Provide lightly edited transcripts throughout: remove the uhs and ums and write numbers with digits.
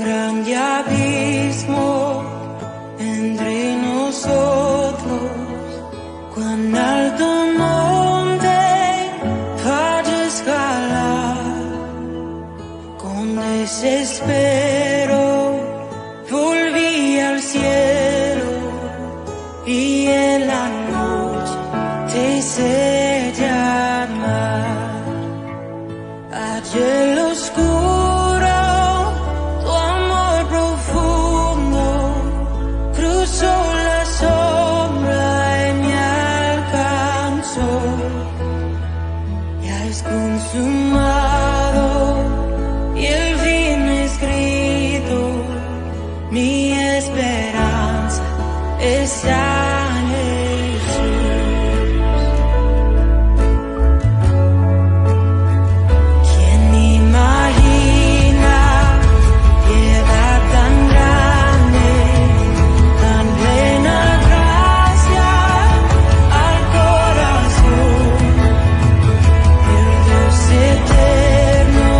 grande abismo entre nosotros, cuán alto monte para escalar. Con desespero volví al cielo y en la noche te hice llamar. Ayer lo oscuro, tu amor profundo cruzó la sombra y me alcanzó. Ya es consumado y el fin escrito, mi esperanza está en Jesús. ¿Quién imagina piedad tan grande, tan plena gracia al corazón? El Dios eterno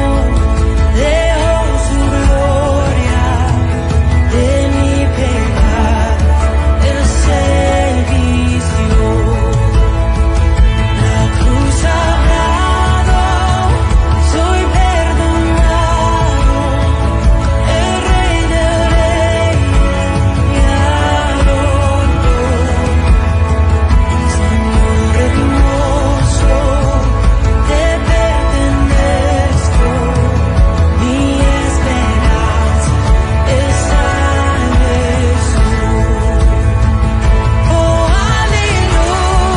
dejó su gloria de mi pecado, el servicio. La cruz hablado, soy perdonado, el Rey de Reyes me adoró. Señor hermoso, te pertenezco, mi esperanza está en Jesús. Oh, aleluya,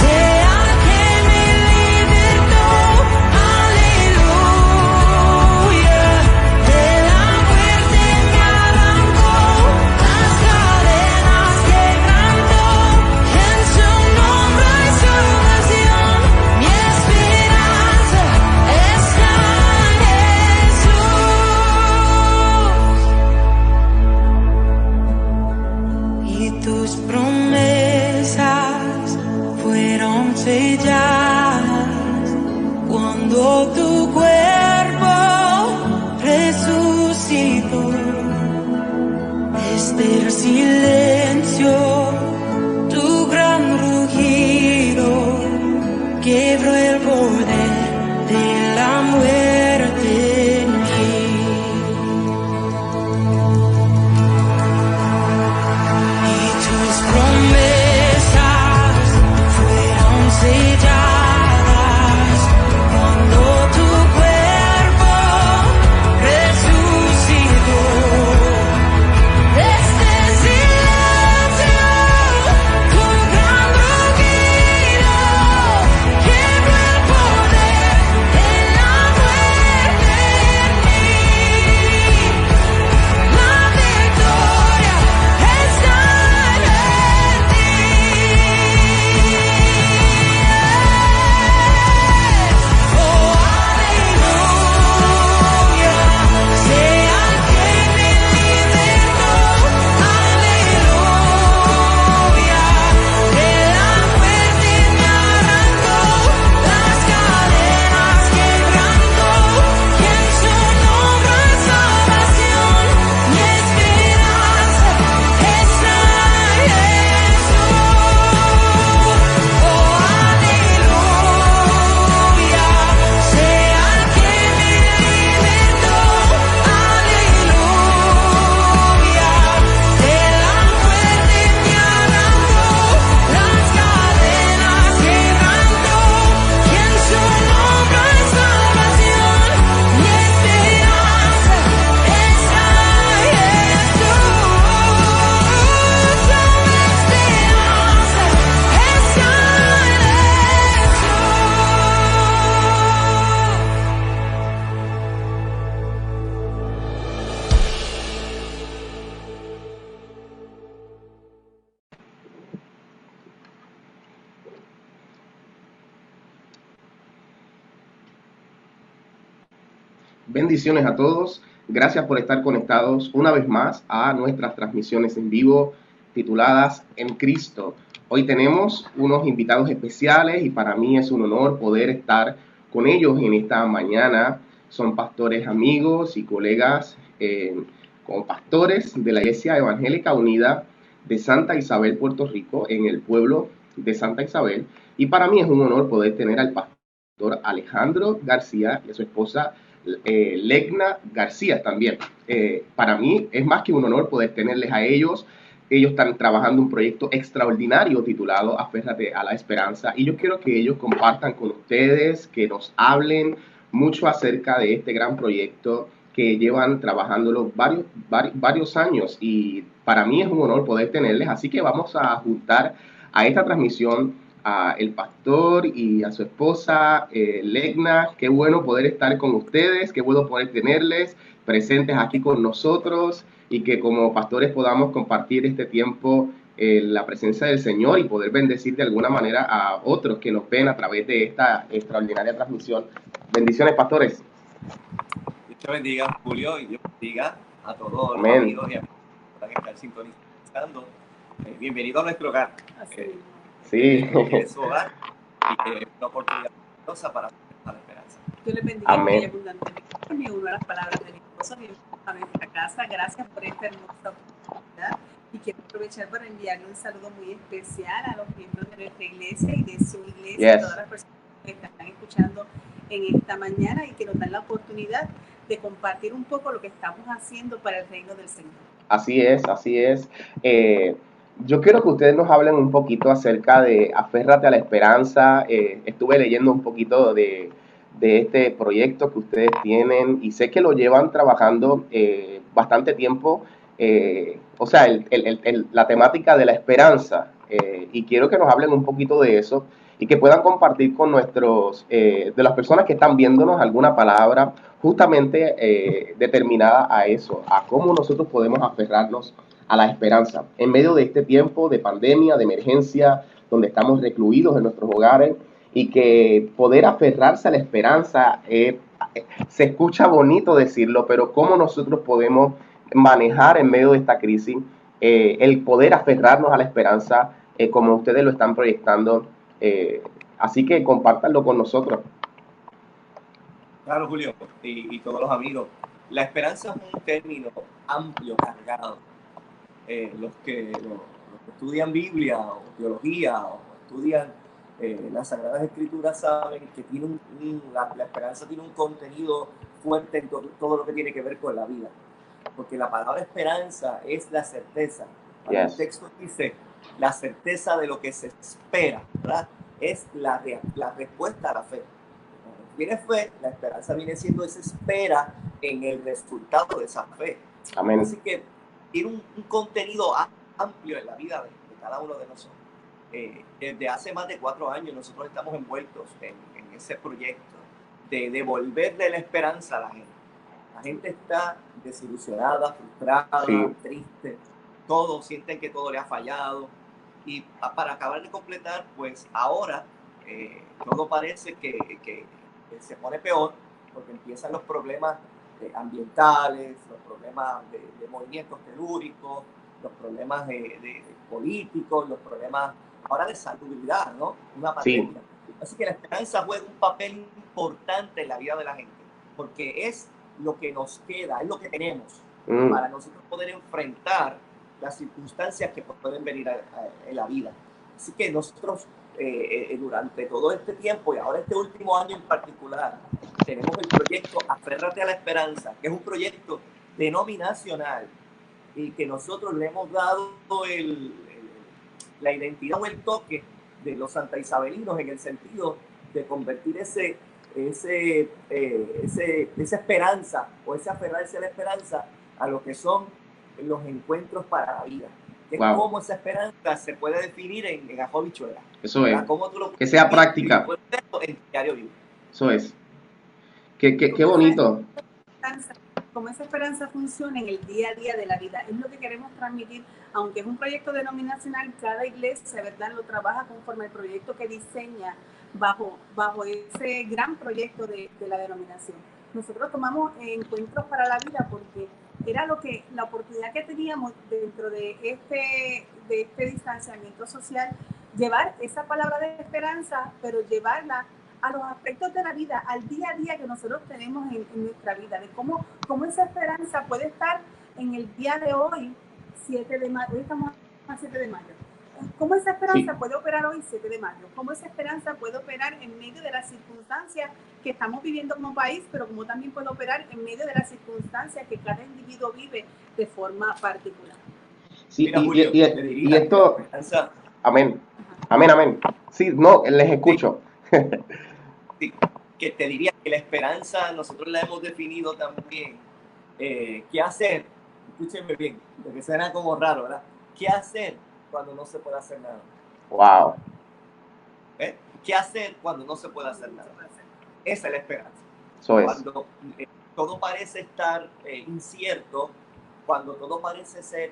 sea que me libertó, aleluya, de la muerte me arrancó, las cadenas quebrantó, en su nombre hay salvación, mi esperanza está en Jesús. Y tus promesas fueron selladas cuando tu cuerpo resucitó. Desde el silencio, tu gran rugido quebró el poder de la muerte en mí. Y tus promesas fueron selladas cuando tu cuerpo resucitó. Desde el silencio, tu gran rugido quebró el poder de la muerte en mí. La victoria está en ti. Oh, aleluya, sea que me libertó, aleluya, de la muerte me arrancó, las cadenas quebrantó, y en su nombre hay salvación, mi esperanza está en Jesús. Oh, aleluya, sea que me libertó, aleluya, de la muerte me arrancó, las cadenas quebrantó, y en su nombre hay salvación, mi esperanza está en Jesús. Mi esperanza está Bendiciones a todos. Gracias por estar conectados una vez más a nuestras transmisiones en vivo tituladas En Cristo. Hoy tenemos unos invitados especiales y para mí es un honor poder estar con ellos en esta mañana. son pastores amigos y colegas como pastores de la Iglesia Evangélica Unida de Santa Isabel, Puerto Rico, en el pueblo de Santa Isabel. Y para mí es un honor poder tener al pastor Alejandro García y a su esposa Legna García también. Para mí es más que un honor poder tenerles a ellos. Ellos están trabajando un proyecto extraordinario titulado Aférrate a la Esperanza, y yo quiero que ellos compartan con ustedes, que nos hablen mucho acerca de este gran proyecto que llevan trabajándolo varios años, y para mí es un honor poder tenerles. Así que vamos a juntar a esta transmisión a el pastor y a su esposa Legna. Qué bueno poder estar con ustedes, qué bueno poder tenerles presentes aquí con nosotros, y que como pastores podamos compartir este tiempo en la presencia del Señor y poder bendecir de alguna manera a otros que nos ven a través de esta extraordinaria transmisión. Bendiciones, pastores. Dios te bendiga, Julio, y Dios bendiga a todos Amén. los amigos y amigas que puedan estar sintonizando. Bienvenido a nuestro hogar. Sí. Que es su hogar y que es una oportunidad maravillosa para la esperanza. Dios les bendiga Amén. muy abundantemente. Me uno a las palabras de mi esposo, bienvenido a nuestra casa. Gracias por esta hermosa oportunidad. Y quiero aprovechar para enviarle un saludo muy especial a los miembros de nuestra iglesia y de su iglesia, Yes. a todas las personas que están escuchando en esta mañana y que nos dan la oportunidad de compartir un poco lo que estamos haciendo para el reino del Señor. Así es, así es. Yo quiero que ustedes nos hablen un poquito acerca de Aférrate a la Esperanza. Estuve leyendo un poquito de este proyecto que ustedes tienen, y sé que lo llevan trabajando bastante tiempo. O sea, la temática de la esperanza. Y quiero que nos hablen un poquito de eso y que puedan compartir con de las personas que están viéndonos, alguna palabra justamente determinada a eso, a cómo nosotros podemos aferrarnos a la esperanza en medio de este tiempo de pandemia, de emergencia, donde estamos recluidos en nuestros hogares, y que poder aferrarse a la esperanza, se escucha bonito decirlo, pero cómo nosotros podemos manejar en medio de esta crisis el poder aferrarnos a la esperanza, como ustedes lo están proyectando. Así que compártanlo con nosotros. Claro, Julio, y todos los amigos. La esperanza es un término amplio, cargado. Los que estudian Biblia o teología o estudian las Sagradas Escrituras saben que tiene la esperanza tiene un contenido fuerte en todo lo que tiene que ver con la vida. Porque la palabra esperanza es la certeza. Yes. El texto dice la certeza de lo que se espera, ¿verdad? Es la respuesta a la fe. Cuando tiene fe, la esperanza viene siendo esa espera en el resultado de esa fe. Amén. Así que tiene un contenido amplio en la vida de cada uno de nosotros. Desde hace más de 4 años nosotros estamos envueltos en ese proyecto de devolverle la esperanza a la gente. La gente está desilusionada, frustrada, Sí. triste. Todos sienten que todo le ha fallado. Y para acabar de completar, pues ahora todo parece que se pone peor, porque empiezan los problemas ambientales, los problemas de movimientos telúricos, los problemas de políticos, los problemas ahora de salubridad, ¿no? Una pandemia. Sí. Así que la esperanza juega un papel importante en la vida de la gente, porque es lo que nos queda, es lo que tenemos para nosotros poder enfrentar las circunstancias que pueden venir en la vida. Así que nosotros durante todo este tiempo y ahora este último año en particular tenemos el proyecto Aférrate a la Esperanza, que es un proyecto denominacional y que nosotros le hemos dado la identidad o el toque de los santaisabelinos, en el sentido de convertir esa esperanza o ese aferrarse a la esperanza a lo que son los encuentros para la vida. Que Wow. es cómo esa esperanza se puede definir en ajo bichuela. Eso es. ¿Cómo tú lo Que sea práctica. en diario vivo. Eso es. Qué bonito. Cómo esa esperanza funciona en el día a día de la vida. Es lo que queremos transmitir, aunque es un proyecto denominacional, cada iglesia, ¿verdad?, lo trabaja conforme al proyecto que diseña bajo ese gran proyecto de la denominación. Nosotros tomamos encuentros para la vida porque era la oportunidad que teníamos dentro de este distanciamiento social, llevar esa palabra de esperanza, pero llevarla a los aspectos de la vida, al día a día que nosotros tenemos en nuestra vida, de cómo esa esperanza puede estar en el día de hoy, 7 de mayo, hoy estamos a 7 de mayo. ¿Cómo esa esperanza Sí. puede operar hoy, 7 de mayo? ¿Cómo esa esperanza puede operar en medio de las circunstancias que estamos viviendo como país, pero como también puede operar en medio de las circunstancias que cada individuo vive de forma particular? Sí, Mira, Julio, y te diría que esto, la esperanza, amén, amén, amén. Sí, no, les escucho. sí, que te diría que la esperanza nosotros la hemos definido también. ¿Qué hacer? Escúchenme bien, porque suena como raro, ¿verdad? ¿Qué hacer cuando no se puede hacer nada? Wow, ¿Eh? ¿Qué hacer cuando no se puede hacer nada? Esa es la esperanza. eso es. Cuando todo parece estar incierto, cuando todo parece ser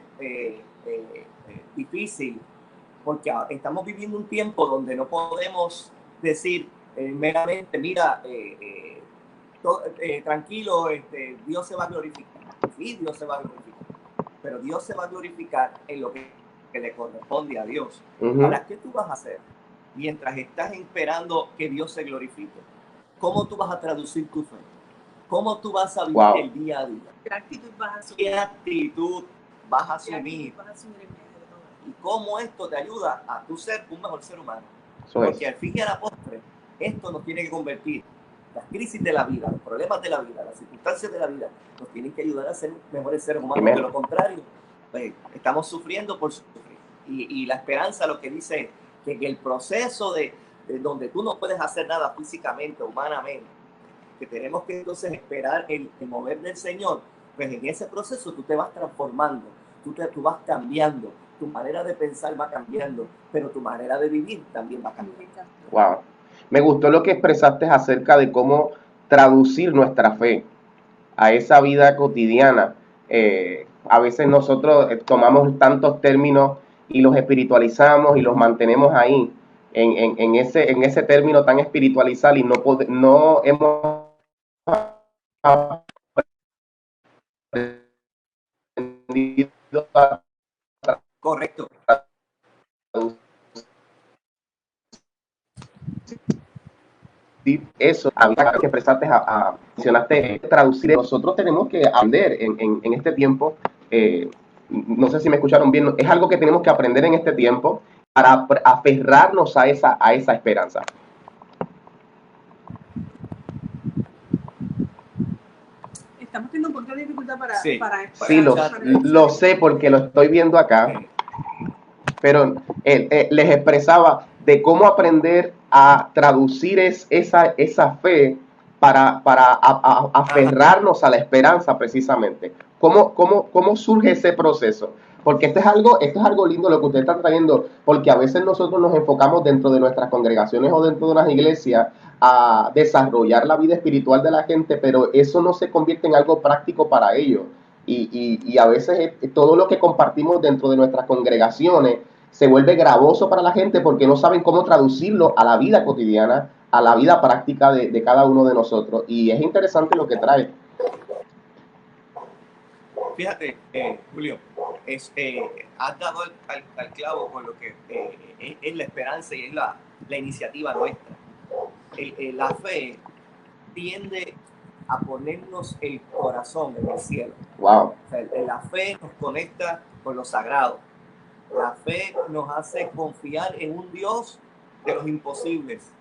difícil, porque estamos viviendo un tiempo donde no podemos decir meramente, mira, tranquilo, Dios se va a glorificar. Sí, Dios se va a glorificar, pero Dios se va a glorificar en lo que le corresponde a Dios. Ujú. Ahora, ¿qué tú vas a hacer mientras estás esperando que Dios se glorifique? ¿Cómo tú vas a traducir tu fe? ¿Cómo tú vas a vivir Wow. el día a día? ¿Qué actitud vas a asumir? ¿Qué actitud vas a ¿Qué asumir? actitud vas a asumir en medio de todo esto? Y cómo esto te ayuda a tú ser un mejor ser humano. Eso es. Porque al fin y a la postre, esto nos tiene que convertir. Las crisis de la vida, los problemas de la vida, las circunstancias de la vida, nos tienen que ayudar a ser mejores seres humanos. Amén. De lo contrario, pues, estamos sufriendo por sufrir. Y la esperanza lo que dice es que en el proceso de donde tú no puedes hacer nada físicamente, humanamente, que tenemos que entonces esperar el mover del Señor, pues en ese proceso tú te vas transformando, tú vas cambiando, tu manera de pensar va cambiando, pero tu manera de vivir también va cambiando. Wow. Me gustó lo que expresaste acerca de cómo traducir nuestra fe a esa vida cotidiana. A veces nosotros tomamos tantos términos y los espiritualizamos y los mantenemos ahí, en ese término tan espiritualizado y no hemos aprendido a Correcto. traducir eso, que expresaste, mencionaste traducir. Nosotros tenemos que aprender en este tiempo, no sé si me escucharon bien, es algo que tenemos que aprender en este tiempo para aferrarnos a esa esperanza. Estamos teniendo un poquito de dificultad para... Sí. Sí, lo sé porque lo estoy viendo acá, pero les expresaba de cómo aprender a traducir esa fe para aferrarnos a la esperanza precisamente. ¿Cómo surge ese proceso? Porque esto es algo lindo lo que ustedes están trayendo, porque a veces nosotros nos enfocamos dentro de nuestras congregaciones o dentro de las iglesias a desarrollar la vida espiritual de la gente, pero eso no se convierte en algo práctico para ellos. Y a veces todo lo que compartimos dentro de nuestras congregaciones se vuelve gravoso para la gente porque no saben cómo traducirlo a la vida cotidiana, a la vida práctica de cada uno de nosotros. Y es interesante lo que trae. Fíjate, Julio, has dado al clavo con lo que es la esperanza y es la iniciativa nuestra. La fe tiende a ponernos el corazón en el cielo. Wow. O sea, la fe nos conecta con lo sagrado. La fe nos hace confiar en un Dios de los imposibles.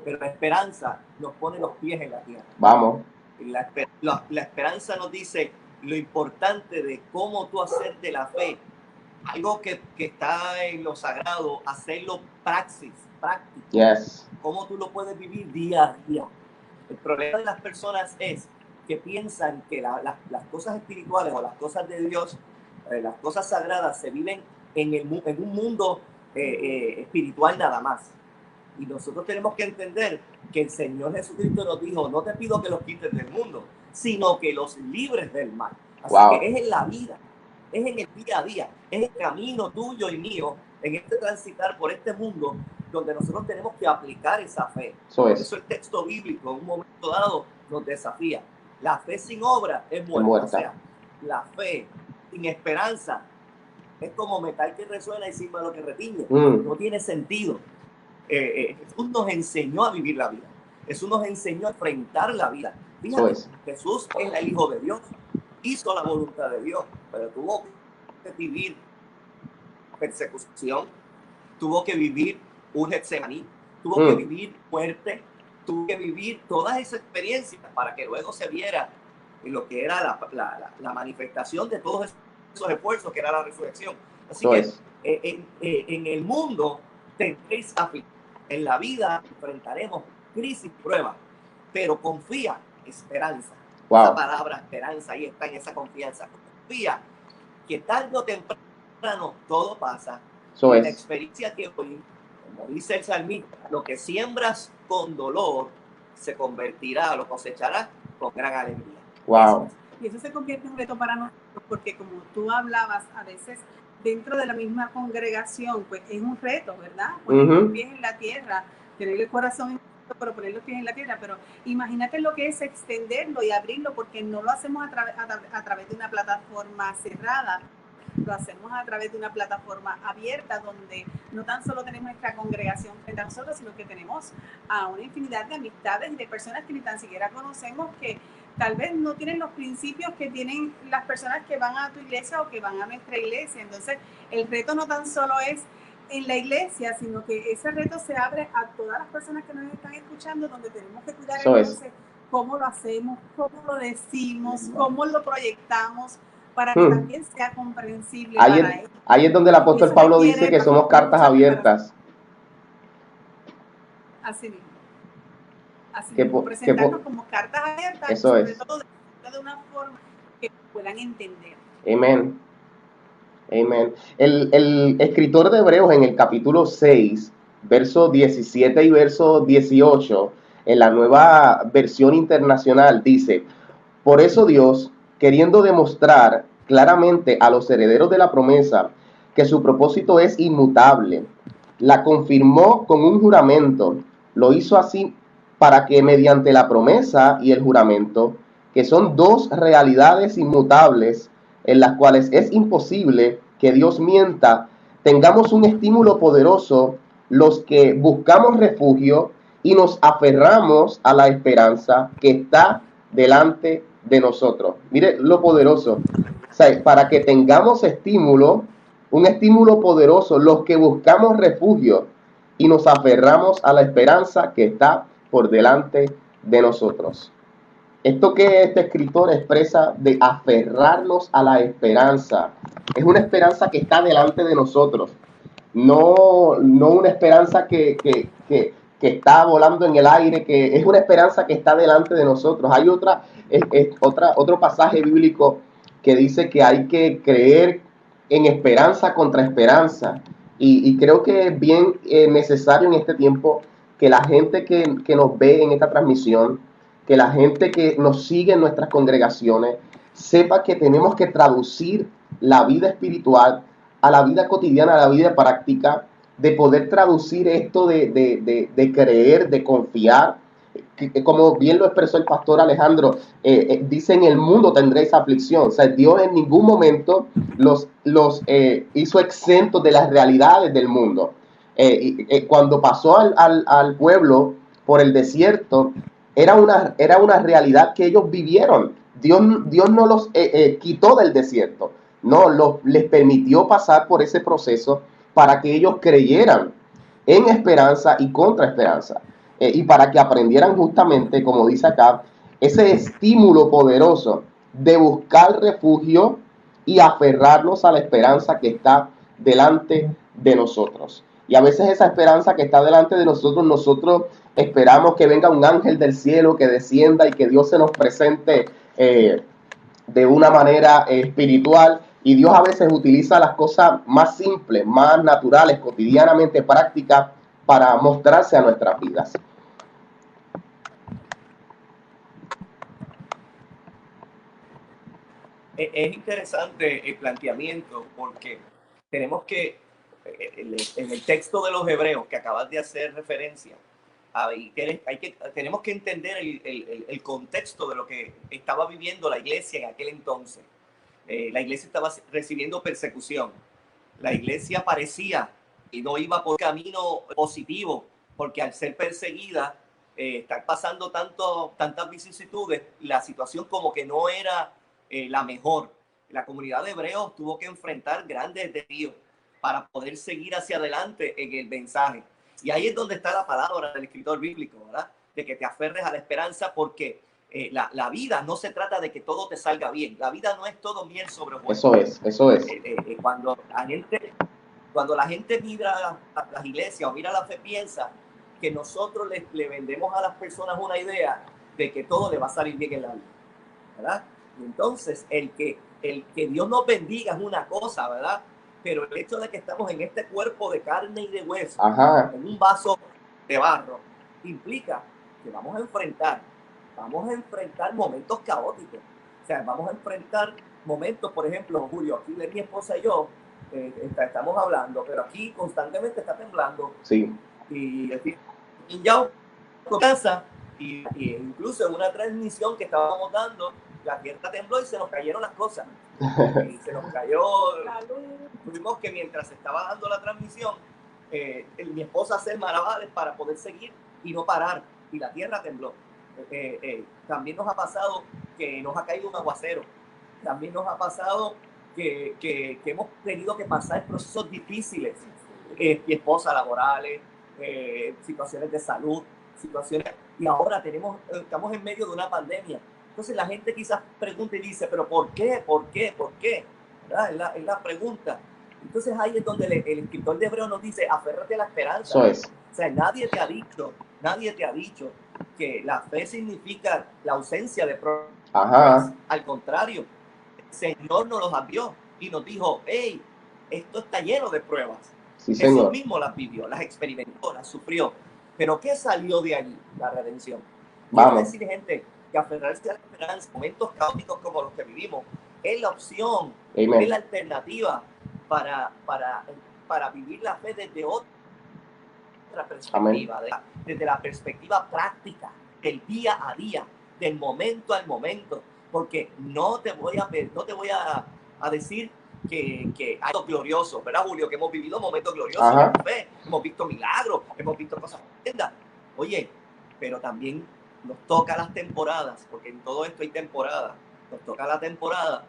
Pero la esperanza nos pone los pies en la tierra. Vamos. La esperanza nos dice lo importante de cómo tú hacer de la fe algo que está en lo sagrado, hacerlo práctico. Yes. Cómo tú lo puedes vivir día a día. El problema de las personas es que piensan que las cosas espirituales o las cosas de Dios, las cosas sagradas se viven en un mundo espiritual nada más. Y nosotros tenemos que entender que el Señor Jesucristo nos dijo, no te pido que los quites del mundo, sino que los libres del mal. Así Wow. que es en la vida, es en el día a día, es el camino tuyo y mío, en este transitar por este mundo, donde nosotros tenemos que aplicar esa fe. Eso Por es. eso el texto bíblico en un momento dado nos desafía. La fe sin obra es muerta. muerta. O sea, la fe sin esperanza es como metal que resuena y sin malo que retiñe. No tiene sentido. Jesús nos enseñó a vivir la vida. Jesús nos enseñó a enfrentar la vida. Eso Fíjate, es. Jesús era el Hijo de Dios, hizo la voluntad de Dios, pero tuvo que vivir persecución, tuvo que vivir un Getsemaní, tuvo que vivir muerte, tuvo que vivir todas esas experiencias para que luego se viera en lo que era la manifestación de todos esos esfuerzos, que era la resurrección. Así que en el mundo tendréis aflicción, en la vida enfrentaremos crisis, pruebas, pero confía, esperanza. Wow. Esa palabra esperanza, ahí está en esa confianza. Confía que tarde o temprano todo pasa. Eso y es. la experiencia que hoy, como dice el salmista, lo que siembras con dolor se convertirá, lo cosecharás con gran alegría. Wow. Y eso se convierte en un reto para nosotros, porque como tú hablabas, a veces dentro de la misma congregación, pues es un reto, ¿verdad? Poner los pies en la tierra, tener el corazón en pero poner los pies en la tierra, pero imagínate lo que es extenderlo y abrirlo, porque no lo hacemos a través de una plataforma cerrada, lo hacemos a través de una plataforma abierta, donde no tan solo tenemos nuestra congregación frente a nosotros, sino que tenemos a una infinidad de amistades y de personas que ni tan siquiera conocemos, que tal vez no tienen los principios que tienen las personas que van a tu iglesia o que van a nuestra iglesia. Entonces, el reto no tan solo es en la iglesia, sino que ese reto se abre a todas las personas que nos están escuchando, donde tenemos que cuidar entonces cómo lo hacemos, cómo lo decimos, cómo lo proyecamos, para que también sea comprensible para ellos. Ahí es donde el apóstol Pablo dice que somos cartas abiertas. Así mismo. Así mismo, presentarnos como cartas abiertas, eso sobre es. todo de una forma que puedan entender. Amén. Amén. El escritor de Hebreos en el capítulo 6, verso 17 y verso 18, en la Nueva Versión Internacional, dice: por eso Dios, queriendo demostrar claramente a los herederos de la promesa que su propósito es inmutable, la confirmó con un juramento. Lo hizo así para que mediante la promesa y el juramento, que son dos realidades inmutables en las cuales es imposible que Dios mienta, tengamos un estímulo poderoso los que buscamos refugio y nos aferramos a la esperanza que está delante de nosotros. Mire lo poderoso. O sea, para que tengamos estímulo, un estímulo poderoso, los que buscamos refugio y nos aferramos a la esperanza que está por delante de nosotros. Esto que este escritor expresa de aferrarnos a la esperanza, es una esperanza que está delante de nosotros, no una esperanza que está volando en el aire, que es una esperanza que está delante de nosotros. Hay otro pasaje bíblico que dice que hay que creer en esperanza contra esperanza, y creo que es bien necesario en este tiempo que la gente que nos ve en esta transmisión, que la gente que nos sigue en nuestras congregaciones, sepa que tenemos que traducir la vida espiritual a la vida cotidiana, a la vida práctica, de poder traducir esto de creer, de confiar. Como bien lo expresó el pastor Alejandro, dice: en el mundo tendréis aflicción. O sea, Dios en ningún momento los hizo exentos de las realidades del mundo. Cuando pasó al pueblo por el desierto, era una realidad que ellos vivieron. Dios no los quitó del desierto, no, les permitió pasar por ese proceso para que ellos creyeran en esperanza y contra esperanza, y para que aprendieran justamente, como dice acá, ese estímulo poderoso de buscar refugio y aferrarnos a la esperanza que está delante de nosotros. Y a veces esa esperanza que está delante de nosotros, nosotros esperamos que venga un ángel del cielo, que descienda y que Dios se nos presente de una manera espiritual. Y Dios a veces utiliza las cosas más simples, más naturales, cotidianamente prácticas, para mostrarse a nuestras vidas. Es interesante el planteamiento, porque tenemos que, en el texto de los Hebreos que acabas de hacer referencia, tenemos que entender el contexto de lo que estaba viviendo la iglesia en aquel entonces. La iglesia estaba recibiendo persecución. La iglesia parecía y no iba por camino positivo, porque al ser perseguida están pasando tantas vicisitudes, la situación como que no era la mejor. La comunidad de hebreos tuvo que enfrentar grandes desafíos para poder seguir hacia adelante en el mensaje. Y ahí es donde está la palabra del escritor bíblico, ¿verdad? De que te aferres a la esperanza, porque la vida no se trata de que todo te salga bien. La vida no es todo miel sobre hojuelas. Eso es. Cuando la gente mira a las iglesias o mira la fe, piensa que nosotros le vendemos a las personas una idea de que todo le va a salir bien en la vida, ¿verdad? Y entonces el que Dios nos bendiga es una cosa, ¿verdad? Pero el hecho de que estamos en este cuerpo de carne y de hueso, Ajá. en un vaso de barro, implica que vamos a enfrentar momentos caóticos. O sea, vamos a enfrentar momentos, por ejemplo, Julio, aquí mi esposa y yo estamos hablando, pero aquí constantemente está temblando. Sí. Y ya en casa, y incluso en una transmisión que estábamos dando, la tierra tembló y se nos cayeron las cosas. Y se nos cayó. Tuvimos que, mientras estaba dando la transmisión, mi esposa hacer malabares para poder seguir y no parar. Y la tierra tembló. También nos ha pasado que nos ha caído un aguacero. También nos ha pasado que hemos tenido que pasar procesos difíciles. Mi esposa laborales, situaciones de salud, y ahora estamos en medio de una pandemia. Entonces la gente quizás pregunta y dice, pero ¿por qué? ¿Verdad? Es la pregunta. Entonces ahí es donde el escritor de Hebreos nos dice, aférrate a la esperanza. Eso es. O sea, nadie te ha dicho que la fe significa la ausencia de pruebas. Ajá. Al contrario, el Señor nos los advirtió y nos dijo, hey, esto está lleno de pruebas. Sí, Jesús Señor. mismo las vivió, las experimentó, las sufrió. Pero ¿qué salió de allí? La redención. Vamos. Quiero decir, gente, que aferrarse a la esperanza en momentos caóticos como los que vivimos es la opción, Amen. es la alternativa para vivir la fe desde otra perspectiva, desde la perspectiva práctica, del día a día, del momento al momento. Porque no te voy a decir que hay momentos gloriosos, ¿verdad, Julio? Que hemos vivido momentos gloriosos en la fe, hemos visto milagros, hemos visto cosas tremendas. Oye, pero también nos toca las temporadas, porque en todo esto hay temporadas. Nos toca la temporada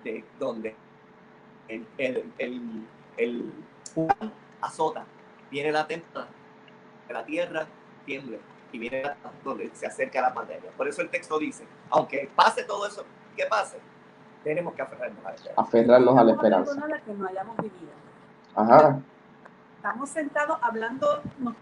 de donde el huracán azota. Viene la temporada que la tierra tiemble y viene donde se acerca la pandemia. Por eso el texto dice, aunque pase todo eso, que pase, tenemos que aferrarnos a la esperanza. Aferrarnos a la esperanza. Nada que no hayamos vivido. Ajá. Estamos sentados hablando, nos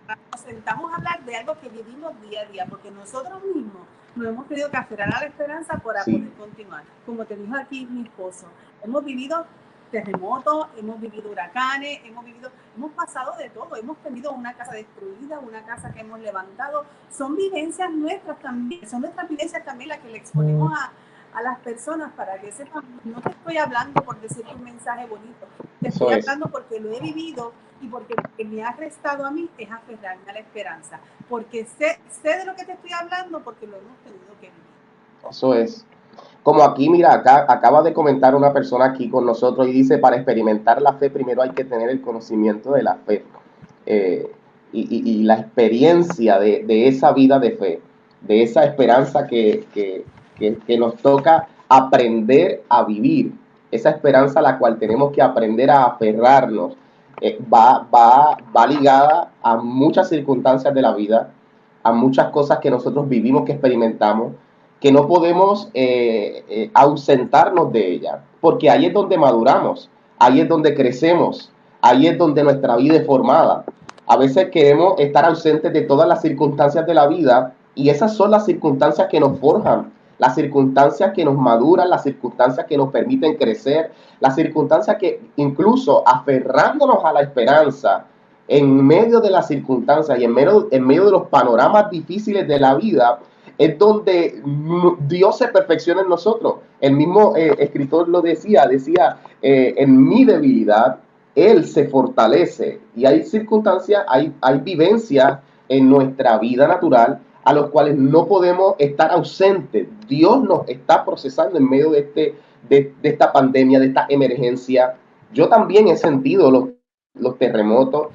sentamos a hablar de algo que vivimos día a día, porque nosotros mismos nos hemos tenido que aferrar a la esperanza para Sí. poder continuar. Como te dijo aquí mi esposo, hemos vivido terremotos, hemos vivido huracanes, hemos pasado de todo, hemos tenido una casa destruida, una casa que hemos levantado. Son vivencias nuestras también, son nuestras vivencias también las que le exponemos a las personas para que sepan. No te estoy hablando por decirte un mensaje bonito, te Eso estoy es. hablando porque lo he vivido y porque lo que me ha restado a mí es aferrarme a la esperanza, porque sé de lo que te estoy hablando porque lo hemos tenido que vivir. Eso es. Como aquí, mira, acá acaba de comentar una persona aquí con nosotros y dice, para experimentar la fe primero hay que tener el conocimiento de la fe y la experiencia de esa vida de fe, de esa esperanza que nos toca aprender a vivir, esa esperanza a la cual tenemos que aprender a aferrarnos, va ligada a muchas circunstancias de la vida, a muchas cosas que nosotros vivimos, que experimentamos, que no podemos ausentarnos de ella, porque ahí es donde maduramos, ahí es donde crecemos, ahí es donde nuestra vida es formada. A veces queremos estar ausentes de todas las circunstancias de la vida y esas son las circunstancias que nos forjan, las circunstancias que nos maduran, las circunstancias que nos permiten crecer, las circunstancias que incluso aferrándonos a la esperanza en medio de las circunstancias y en medio de los panoramas difíciles de la vida, es donde Dios se perfecciona en nosotros. El mismo escritor lo decía, en mi debilidad, Él se fortalece. Y hay circunstancias, hay vivencias en nuestra vida natural a los cuales no podemos estar ausentes. Dios nos está procesando en medio de esta pandemia, de esta emergencia. Yo también he sentido los terremotos.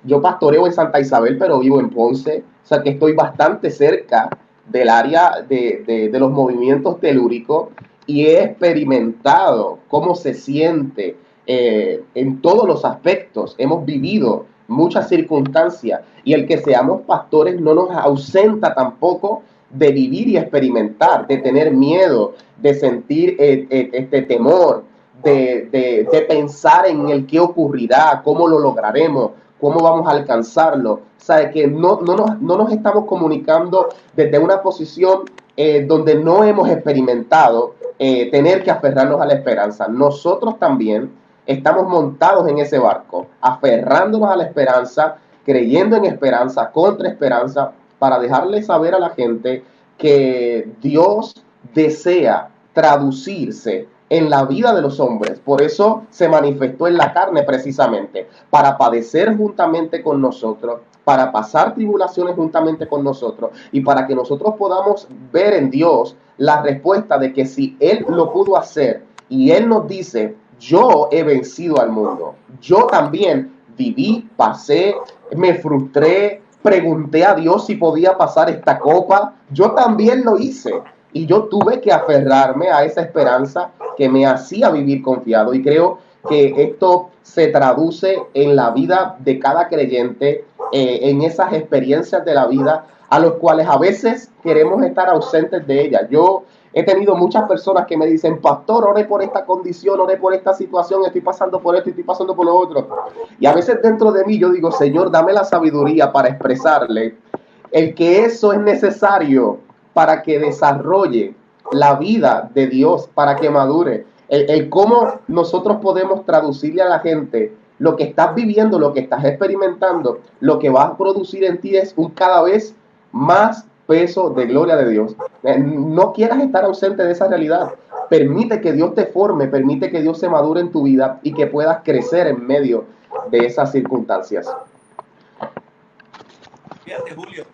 Yo pastoreo en Santa Isabel, pero vivo en Ponce, o sea que estoy bastante cerca del área de los movimientos telúricos y he experimentado cómo se siente en todos los aspectos. Hemos vivido muchas circunstancias y el que seamos pastores no nos ausenta tampoco de vivir y experimentar, de tener miedo, de sentir este temor, de pensar en el qué ocurrirá, cómo lo lograremos, cómo vamos a alcanzarlo. O sea, que no nos estamos comunicando desde una posición donde no hemos experimentado tener que aferrarnos a la esperanza. Nosotros también estamos montados en ese barco, aferrándonos a la esperanza, creyendo en esperanza, contra esperanza, para dejarle saber a la gente que Dios desea traducirse en la vida de los hombres. Por eso se manifestó en la carne precisamente, para padecer juntamente con nosotros, para pasar tribulaciones juntamente con nosotros y para que nosotros podamos ver en Dios la respuesta de que si Él lo pudo hacer y Él nos dice, yo he vencido al mundo, yo también viví, pasé, me frustré, pregunté a Dios si podía pasar esta copa, yo también lo hice. Y yo tuve que aferrarme a esa esperanza que me hacía vivir confiado. Y creo que esto se traduce en la vida de cada creyente, en esas experiencias de la vida a los cuales a veces queremos estar ausentes de ellas. Yo he tenido muchas personas que me dicen, pastor, oré por esta condición, oré por esta situación, estoy pasando por esto, estoy pasando por lo otro. Y a veces dentro de mí yo digo, Señor, dame la sabiduría para expresarle el que eso es necesario para que desarrolle la vida de Dios, para que madure. El cómo nosotros podemos traducirle a la gente lo que estás viviendo, lo que estás experimentando, lo que va a producir en ti es un cada vez más peso de gloria de Dios. No quieras estar ausente de esa realidad. Permite que Dios te forme, permite que Dios se madure en tu vida y que puedas crecer en medio de esas circunstancias. Fíjate, Julio,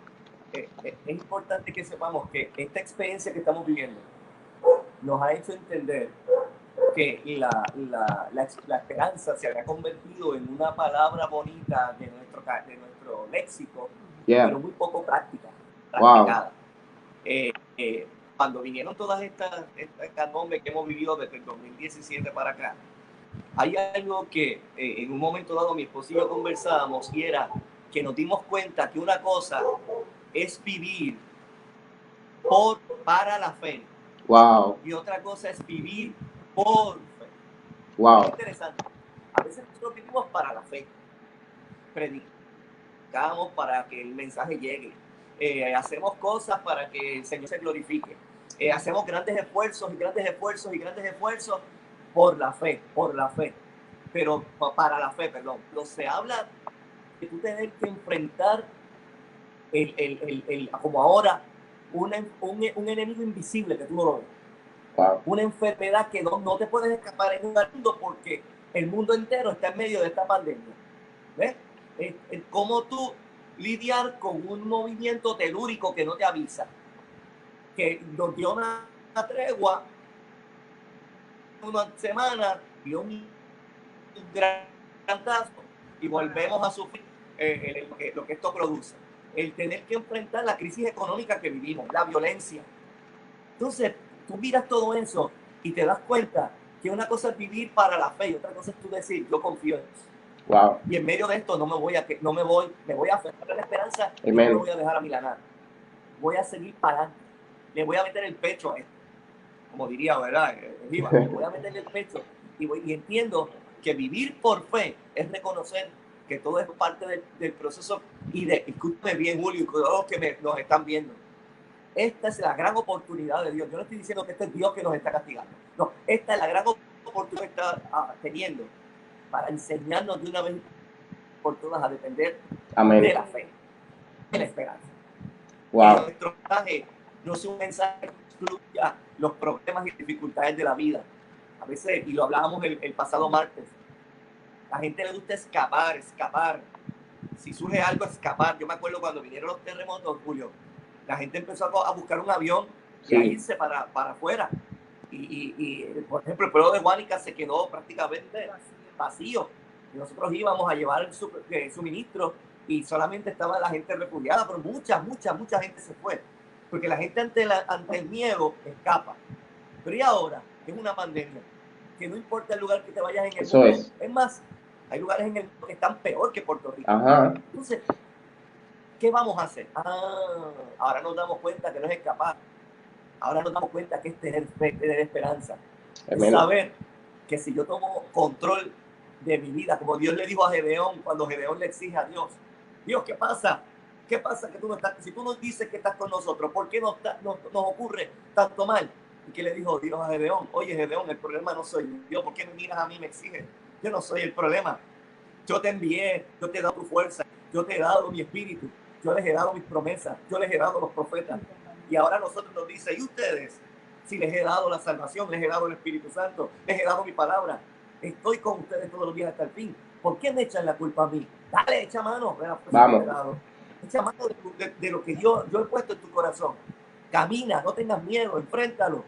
es importante que sepamos que esta experiencia que estamos viviendo nos ha hecho entender que la esperanza se había convertido en una palabra bonita de nuestro léxico, pero muy poco practicada. Cuando vinieron todas estas catastombes que hemos vivido desde el 2017 para acá, hay algo que en un momento dado mi esposo y yo conversábamos y era que nos dimos cuenta que una cosa es vivir para la fe. Wow. Y otra cosa es vivir por fe. Wow. Es interesante. A veces nosotros vivimos para la fe. Predicamos para que el mensaje llegue. Hacemos cosas para que el Señor se glorifique. Hacemos grandes esfuerzos por la fe. Pero para la fe, perdón. Pero se habla de tú tener que enfrentar como ahora, un enemigo invisible que tú no lo ves. Wow. Una enfermedad que no te puedes escapar en un mundo porque el mundo entero está en medio de esta pandemia. ¿Ves? Cómo tú lidiar con un movimiento telúrico que no te avisa, que nos dio una tregua, una semana, dio un gran cantazo y volvemos a sufrir lo que esto produce. El tener que enfrentar la crisis económica que vivimos, la violencia. Entonces, tú miras todo eso y te das cuenta que una cosa es vivir para la fe y otra cosa es tú decir, yo confío en Dios. Wow. Y en medio de esto me voy a aferrar a la esperanza y no me voy a dejar amilanar. Voy a seguir para adelante. Le voy a meter el pecho a esto. Como diría, ¿verdad? Le voy a meter el pecho y entiendo que vivir por fe es reconocer que todo es parte del proceso y escúchame bien, Julio, y todos los que nos están viendo. Esta es la gran oportunidad de Dios. Yo no estoy diciendo que este es Dios que nos está castigando. No, esta es la gran oportunidad que está teniendo para enseñarnos de una vez por todas a depender de la fe, de la esperanza. Wow. Que nuestro mensaje no sea un mensaje que excluya los problemas y dificultades de la vida. A veces, y lo hablábamos el pasado martes, la gente le gusta escapar. Si surge algo, escapar. Yo me acuerdo cuando vinieron los terremotos, Julio, la gente empezó a buscar un avión y a irse para afuera. Y por ejemplo, el pueblo de Guánica se quedó prácticamente vacío. Y nosotros íbamos a llevar el suministro y solamente estaba la gente refugiada, pero mucha gente se fue. Porque la gente ante el miedo escapa. Pero y ahora, que es una pandemia, que no importa el lugar que te vayas en el Eso mundo. es. Más, hay lugares en el mundo que están peor que Puerto Rico. Ajá. Entonces, ¿qué vamos a hacer? Ahora nos damos cuenta que no es escapar. Ahora nos damos cuenta que es tener fe, tener esperanza. Es Amén. saber que si yo tomo control de mi vida, como Dios le dijo a Gedeón, cuando Gedeón le exige a Dios, Dios, ¿qué pasa? ¿Qué pasa que tú no estás? Si tú nos dices que estás con nosotros, ¿por qué nos ocurre tanto mal? ¿Y qué le dijo Dios a Gedeón? Oye, Gedeón, el problema no soy yo. ¿Por qué me miras a mí y me exiges? Yo no soy el problema. Yo te envié, yo te he dado tu fuerza, yo te he dado mi espíritu, yo les he dado mis promesas, yo les he dado los profetas. Y ahora nosotros nos dice, ¿y ustedes? Si les he dado la salvación, les he dado el Espíritu Santo, les he dado mi palabra, estoy con ustedes todos los días hasta el fin. ¿Por qué me echan la culpa a mí? Dale, echa mano. Vamos. Echa mano de lo que yo he puesto en tu corazón. Camina, no tengas miedo, enfréntalo.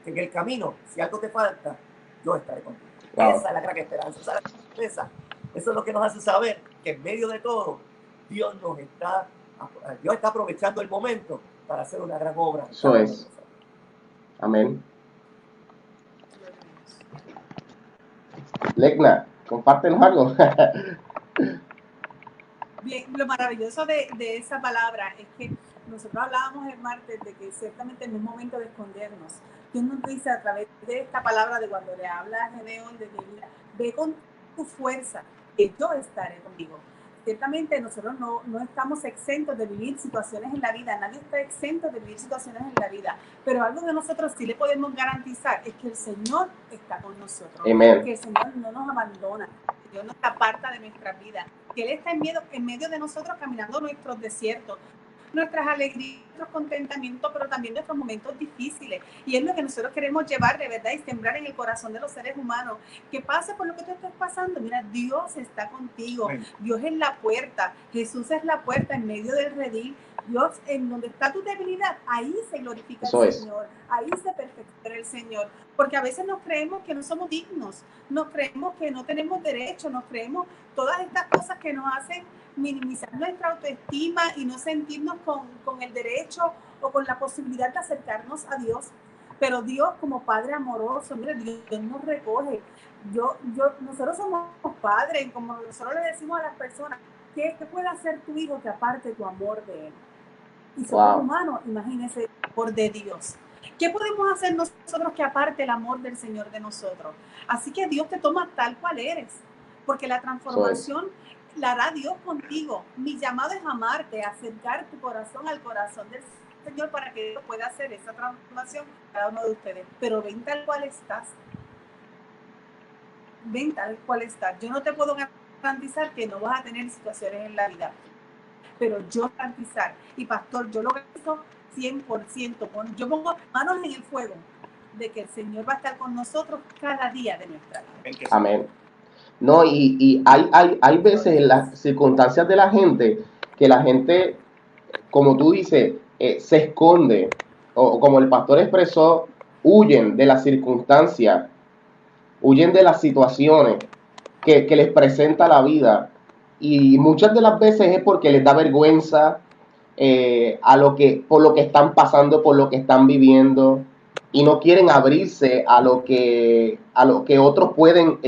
En el camino, si algo te falta, yo estaré contigo. Wow. Esa es la gran esperanza, esa es la certeza. Eso es lo que nos hace saber que en medio de todo, Dios está aprovechando el momento para hacer una gran obra. Eso es. Amén. Legna, compártenos algo. Bien, lo maravilloso de esa palabra es que nosotros hablábamos el martes de que ciertamente no es momento de escondernos. Dios nos dice a través de esta palabra, de cuando le habla a Gedeón, de que mira, ve con tu fuerza, que yo estaré contigo. Ciertamente nosotros no estamos exentos de vivir situaciones en la vida, nadie está exento de vivir situaciones en la vida, pero algo que nosotros sí le podemos garantizar es que el Señor está con nosotros, Amén. que el Señor no nos abandona, que Dios no aparta de nuestra vida, que Él está en medio de nosotros caminando nuestros desiertos, nuestras alegrías, nuestros contentamientos, pero también nuestros momentos difíciles. Y es lo que nosotros queremos llevar de verdad y sembrar en el corazón de los seres humanos. Que pase por lo que tú estás pasando. Mira, Dios está contigo. Amén. Dios es la puerta. Jesús es la puerta en medio del redil. Dios, en donde está tu debilidad, ahí se glorifica Eso el es. Señor. Ahí se perfecciona el Señor. Porque a veces nos creemos que no somos dignos. Nos creemos que no tenemos derecho. Nos creemos todas estas cosas que nos hacen minimizar nuestra autoestima y no sentirnos con el derecho o con la posibilidad de acercarnos a Dios. Pero Dios, como Padre amoroso, mira, Dios nos recoge. Nosotros somos padres, y como nosotros le decimos a las personas, ¿qué puede hacer tu hijo que aparte tu amor de él? Y somos Wow. humanos, imagínense, por de Dios. ¿Qué podemos hacer nosotros que aparte el amor del Señor de nosotros? Así que Dios te toma tal cual eres, porque la transformación la hará Dios contigo. Mi llamado es amarte, acercar tu corazón al corazón del Señor para que Dios pueda hacer esa transformación cada uno de ustedes. Pero ven tal cual estás. Ven tal cual estás. Yo no te puedo garantizar que no vas a tener situaciones en la vida, pero yo garantizar, y pastor, yo lo garantizo 100%, yo pongo manos en el fuego de que el Señor va a estar con nosotros cada día de nuestra vida. Amén. No, y hay veces en las circunstancias de la gente que la gente, como tú dices, se esconde, o como el pastor expresó, huyen de las circunstancias, huyen de las situaciones que les presenta la vida. Y muchas de las veces es porque les da vergüenza por lo que están pasando, por lo que están viviendo, y no quieren abrirse a lo que otros pueden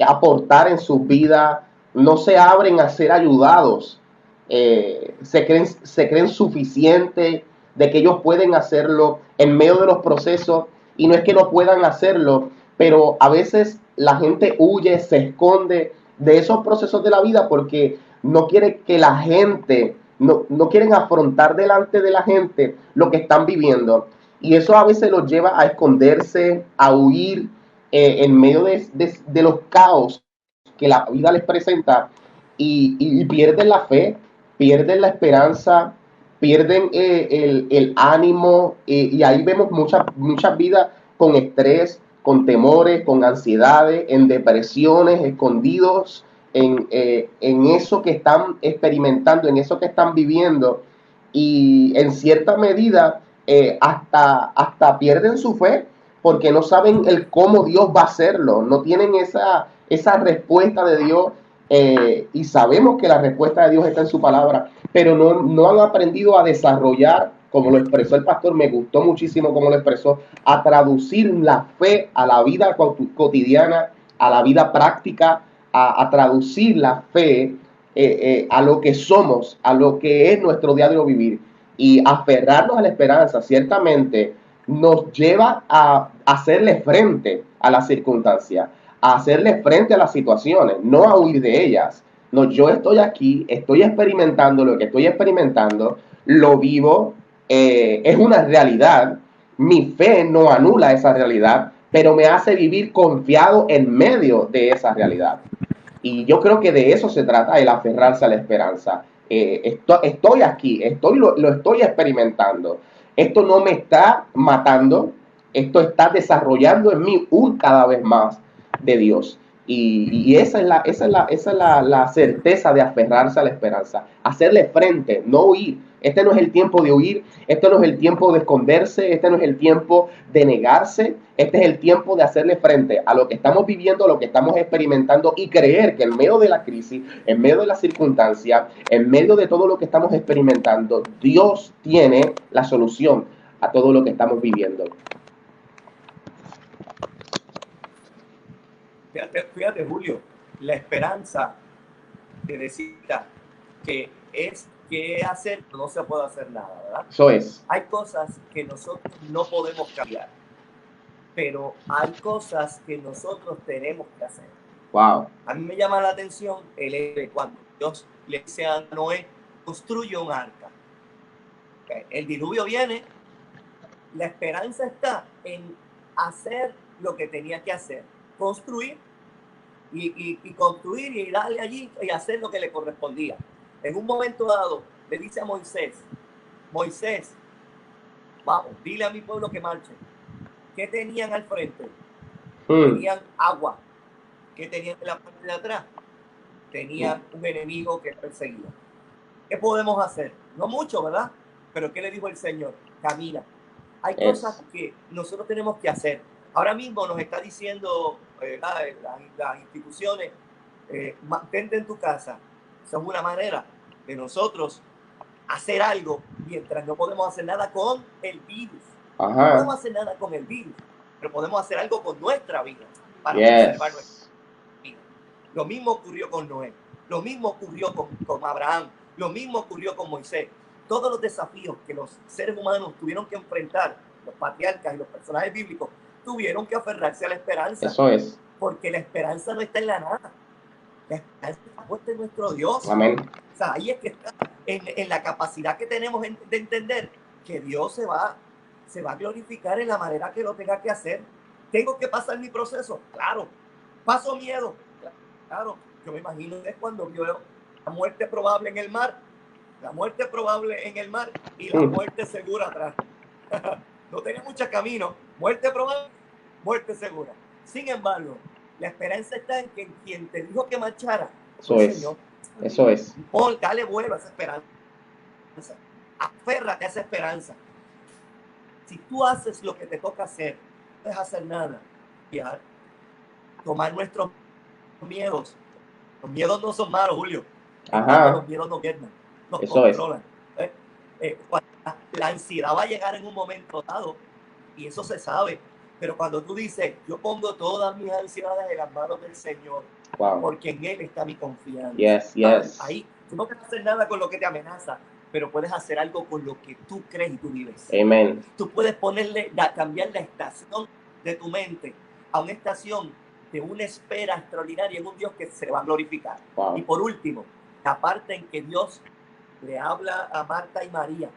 aportar en sus vidas, no se abren a ser ayudados, se creen suficientes de que ellos pueden hacerlo en medio de los procesos, y no es que no puedan hacerlo, pero a veces la gente huye, se esconde de esos procesos de la vida porque no quiere que la gente, no quieren afrontar delante de la gente lo que están viviendo, y eso a veces los lleva a esconderse, a huir en medio de los caos que la vida les presenta, y pierden la fe, pierden la esperanza, pierden el ánimo, y ahí vemos muchas vidas con estrés, con temores, con ansiedades, en depresiones, escondidos en eso que están experimentando, en eso que están viviendo, y en cierta medida hasta pierden su fe porque no saben el cómo Dios va a hacerlo, no tienen esa esa respuesta de Dios, y sabemos que la respuesta de Dios está en su palabra, pero no han aprendido a desarrollar, como lo expresó el pastor, me gustó muchísimo como lo expresó, a traducir la fe a la vida cotidiana, a la vida práctica, a traducir la fe a lo que somos, a lo que es nuestro diario vivir, y aferrarnos a la esperanza. Ciertamente nos lleva a hacerle frente a las circunstancias, a hacerle frente a las situaciones, no a huir de ellas. No, yo estoy aquí, estoy experimentando lo que estoy experimentando, lo vivo, es una realidad. Mi fe no anula esa realidad, pero me hace vivir confiado en medio de esa realidad. Y yo creo que de eso se trata, el aferrarse a la esperanza. Estoy aquí, lo estoy experimentando. Esto no me está matando, esto está desarrollando en mí cada vez más de Dios. Y esa es la certeza de aferrarse a la esperanza, hacerle frente, no huir. Este no es el tiempo de huir, este no es el tiempo de esconderse, este no es el tiempo de negarse, este es el tiempo de hacerle frente a lo que estamos viviendo, a lo que estamos experimentando, y creer que en medio de la crisis, en medio de la circunstancia, en medio de todo lo que estamos experimentando, Dios tiene la solución a todo lo que estamos viviendo. Fíjate, Julio, la esperanza te decía que es que hacer, no se puede hacer nada, ¿verdad? Eso es. Hay cosas que nosotros no podemos cambiar, pero hay cosas que nosotros tenemos que hacer. Wow. A mí me llama la atención el hecho de cuando Dios le dice a Noé, construye un arca. Okay. El diluvio viene, la esperanza está en hacer lo que tenía que hacer, construir y construir y darle allí y hacer lo que le correspondía. En un momento dado le dice a Moisés, vamos, dile a mi pueblo que marche. ¿Qué tenían al frente? Tenían agua. ¿Qué tenían en la parte de atrás? Tenían un enemigo que perseguía. ¿Qué podemos hacer? No mucho, ¿verdad? Pero ¿qué le dijo el Señor? Camina. Hay cosas que nosotros tenemos que hacer. Ahora mismo nos está diciendo las instituciones, mantente en tu casa. Esa es una manera de nosotros hacer algo mientras no podemos hacer nada con el virus. Ajá. No podemos hacer nada con el virus, pero podemos hacer algo con nuestra vida para preservar nuestra vida. Lo mismo ocurrió con Noé, lo mismo ocurrió con Abraham, lo mismo ocurrió con Moisés. Todos los desafíos que los seres humanos tuvieron que enfrentar, los patriarcas y los personajes bíblicos, tuvieron que aferrarse a la esperanza. Eso es. Porque la esperanza no está en la nada. La esperanza está puesta en nuestro Dios. Amén. O sea, ahí es que está, en la capacidad que tenemos de entender que Dios se va a glorificar en la manera que lo tenga que hacer. ¿Tengo que pasar mi proceso? Claro. ¿Paso miedo? Claro. Yo me imagino que es cuando vio la muerte probable en el mar. La muerte probable en el mar y la muerte segura atrás. No tenía mucho camino. Muerte probable, muerte segura. Sin embargo, la esperanza está en que quien te dijo que marchara, eso es. Señor. Eso es. Dale vuelo a esa esperanza. Aférrate a esa esperanza. Si tú haces lo que te toca hacer, no puedes hacer nada. Tomar nuestros miedos. Los miedos no son malos, Julio. Ajá. Los miedos no gobiernan. Nos Eso controlan. La ansiedad va a llegar en un momento dado y eso se sabe. Pero cuando tú dices, yo pongo todas mis ansiedades en las manos del Señor, wow, porque en Él está mi confianza. Yes. Ahí tú no puedes hacer nada con lo que te amenaza, pero puedes hacer algo con lo que tú crees y tú vives. Amen. Tú puedes cambiar la estación de tu mente a una estación de una espera extraordinaria en un Dios que se va a glorificar. Wow. Y por último, la parte en que Dios le habla a Marta y María.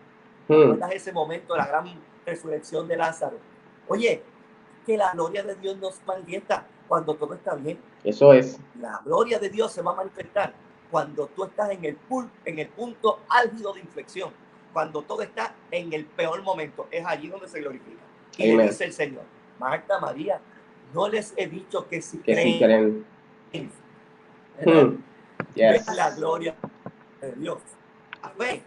¿Recuerdas ese momento de la gran resurrección de Lázaro? Oye, que la gloria de Dios nos manifiesta cuando todo está bien. Eso es. La gloria de Dios se va a manifestar cuando tú estás en el punto álgido de inflexión, cuando todo está en el peor momento. Es allí donde se glorifica. Y le dice el Señor, Marta, María, no les he dicho que si creen. Yes. Es la gloria de Dios. La fe